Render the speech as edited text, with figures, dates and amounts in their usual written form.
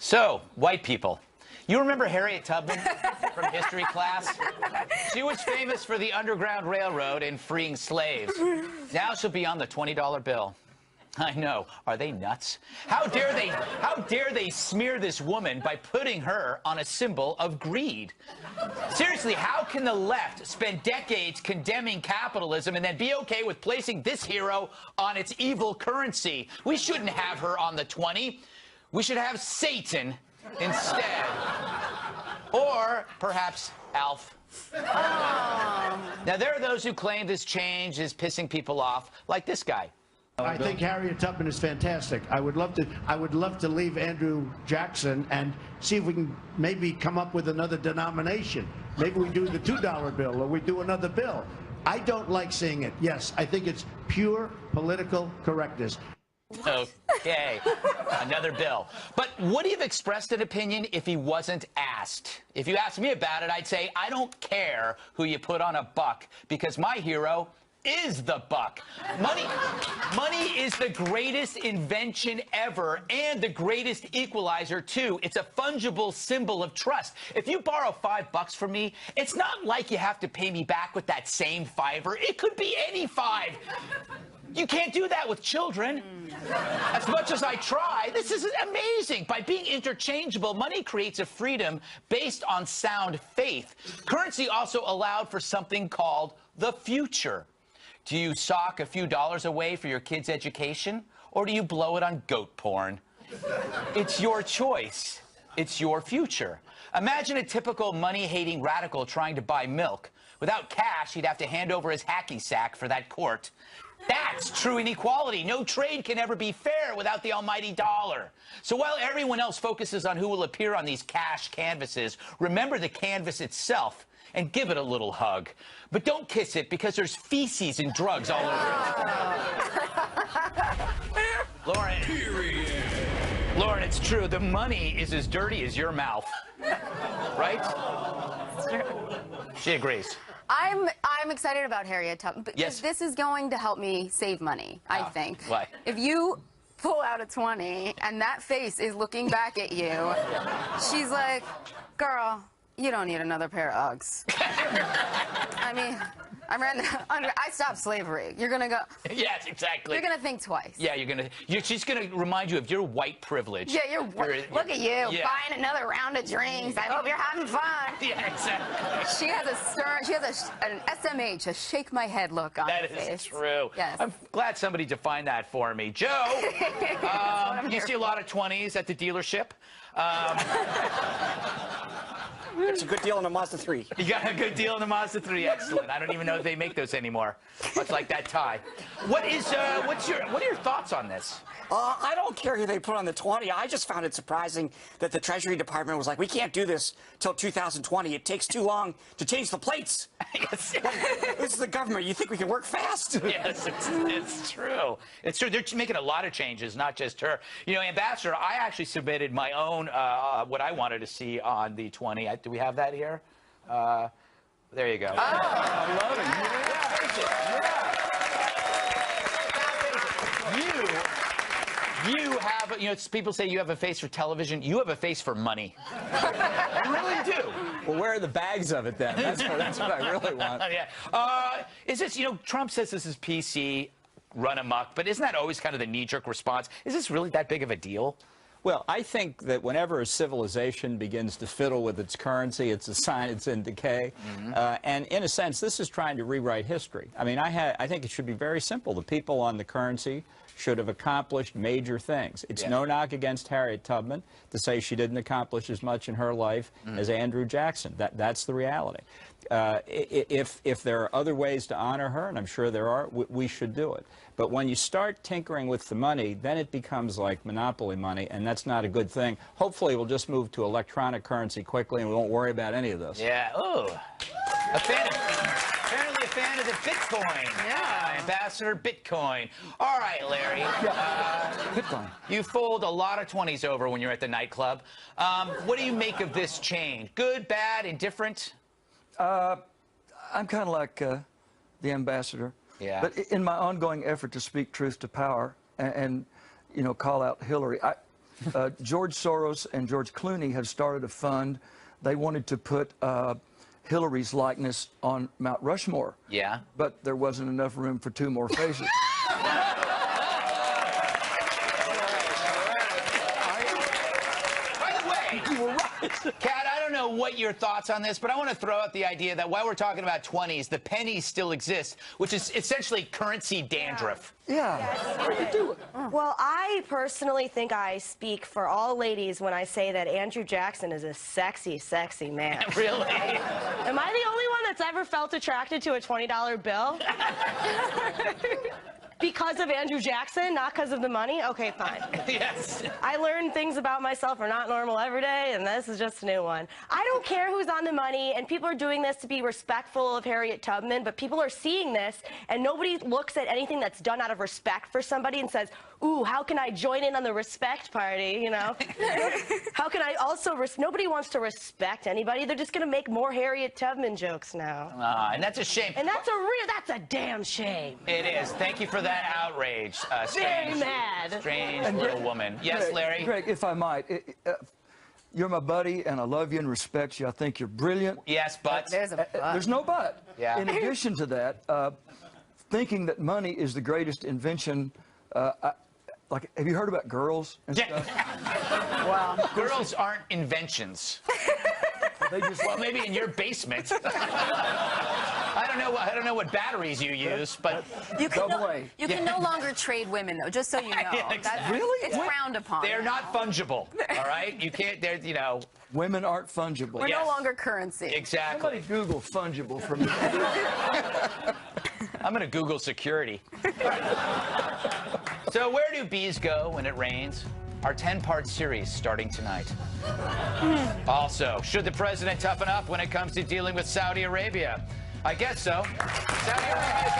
So, white people. You remember Harriet Tubman from history class? She was famous for the Underground Railroad and freeing slaves. Now she'll be on the $20 bill. I know. Are they nuts? How dare they smear this woman by putting her on a symbol of greed? Seriously, how can the left spend decades condemning capitalism and then be okay with placing this hero on its evil currency? We shouldn't have her on the 20. We should have Satan instead. Or perhaps Alf. Now, there are those who claim this change is pissing people off, like this guy. I think Harriet Tubman is fantastic. I would love to leave Andrew Jackson and see if we can maybe come up with another denomination. Maybe we do the $2 bill or we do another bill. I don't like seeing it. Yes, I think it's pure political correctness. Okay, another bill. But would he have expressed an opinion if he wasn't asked? If you asked me about it, I'd say, I don't care who you put on a buck, because my hero is the buck. Money is the greatest invention ever and the greatest equalizer, too. It's a fungible symbol of trust. If you borrow $5 from me, it's not like you have to pay me back with that same fiver. It could be any $5. You can't do that with children. As much as I try, this is amazing. By being interchangeable, money creates a freedom based on sound faith. Currency also allowed for something called the future. Do you sock a few dollars away for your kid's education, or do you blow it on goat porn? It's your choice. It's your future. Imagine a typical money-hating radical trying to buy milk. Without cash, he'd have to hand over his hacky sack for that quart. That's true inequality. No trade can ever be fair without the almighty dollar. So while everyone else focuses on who will appear on these cash canvases, remember the canvas itself and give it a little hug. But don't kiss it, because there's feces and drugs all over it. Lauren. Period. Lauren, it's true. The money is as dirty as your mouth. Right? It's true. She agrees. I'm excited about Harriet Tubman, because yes. This is going to help me save money, I think. Why? If you pull out a 20 and that face is looking back at you, she's like, girl, you don't need another pair of Uggs. I mean, I stopped slavery. You're gonna go. Yes, exactly. You're gonna think twice. Yeah, she's gonna remind you of your white privilege. Yeah, look at you, buying another round of drinks. I hope you're having fun. Yeah, exactly. She has an SMH, a shake my head look on her face. That is true. Yes. I'm glad somebody defined that for me. Joe, you see a lot of 20s at the dealership. It's a good deal on a Mazda 3. You got a good deal on the Mazda 3. Excellent. I don't even know if they make those anymore. Much like that tie. What are your thoughts on this? I don't care who they put on the 20. I just found it surprising that the Treasury Department was like, we can't do this till 2020. It takes too long to change the plates. Yes. This is the government. You think we can work fast? Yes, it's true. It's true. They're making a lot of changes, not just her. You know, Ambassador, I actually submitted my own, what I wanted to see on the 20. Do we have that here? There you go. Oh, I love it. Yeah. You have, you know, people say you have a face for television. You have a face for money. You really do. Well, where are the bags of it then? That's what I really want. Yeah. Is this, you know, Trump says this is PC, run amok, but isn't that always kind of the knee-jerk response? Is this really that big of a deal? Well, I think that whenever a civilization begins to fiddle with its currency, it's a sign it's in decay. Mm-hmm. And in a sense, this is trying to rewrite history. I mean, I think it should be very simple. The people on the currency should have accomplished major things. It's no knock against Harriet Tubman to say she didn't accomplish as much in her life as Andrew Jackson. That's the reality. If there are other ways to honor her, and I'm sure there are, we should do it. But when you start tinkering with the money, then it becomes like monopoly money, and that's not a good thing. Hopefully, we'll just move to electronic currency quickly, and we won't worry about any of this. Yeah. Oh. Apparently a fan of the Bitcoin. Yeah. Ambassador Bitcoin. All right, Larry. Bitcoin. You fold a lot of 20s over when you're at the nightclub. What do you make of this change? Good, bad, indifferent? I'm kind of like the ambassador. Yeah. But in my ongoing effort to speak truth to power and you know, call out Hillary, George Soros and George Clooney have started a fund. They wanted to put Hillary's likeness on Mount Rushmore. Yeah. But there wasn't enough room for 2 more faces. Kat, I don't know what your thoughts on this, but I want to throw out the idea that while we're talking about 20s, the pennies still exist, which is essentially currency dandruff. Yeah. How do you do it? Well, I personally think I speak for all ladies when I say that Andrew Jackson is a sexy, sexy man. Really? Am I the only one that's ever felt attracted to a $20 bill? Because of Andrew Jackson, not because of the money? Okay, fine. Yes. I learn things about myself are not normal every day, and this is just a new one. I don't care who's on the money, and people are doing this to be respectful of Harriet Tubman, but people are seeing this, and nobody looks at anything that's done out of respect for somebody and says, ooh, how can I join in on the respect party, you know? How can I also, nobody wants to respect anybody. They're just going to make more Harriet Tubman jokes now. And that's a shame. And that's a damn shame. It is. Thank you for that outrage. Very mad. Strange little woman. Yes, Larry? Greg, if I might, you're my buddy, and I love you and respect you. I think you're brilliant. Yes, but. There's a but. There's no but. Yeah. In addition to that, thinking that money is the greatest invention, like, have you heard about girls and stuff? Wow. Girls aren't inventions. They just, Well, maybe in your basement. I don't know what batteries you use, but You can, Double no, A. you can no longer trade women, though, just so you know. Yeah, exactly. Really? It's frowned upon. they're not fungible. All right, you can't. They're women aren't fungible. We're Yes. no longer currency. Exactly. Somebody Google fungible for me. I'm gonna Google security. So where do bees go when it rains? Our 10-part series starting tonight. Also, should the president toughen up when it comes to dealing with Saudi Arabia? I guess so. Saudi Arabia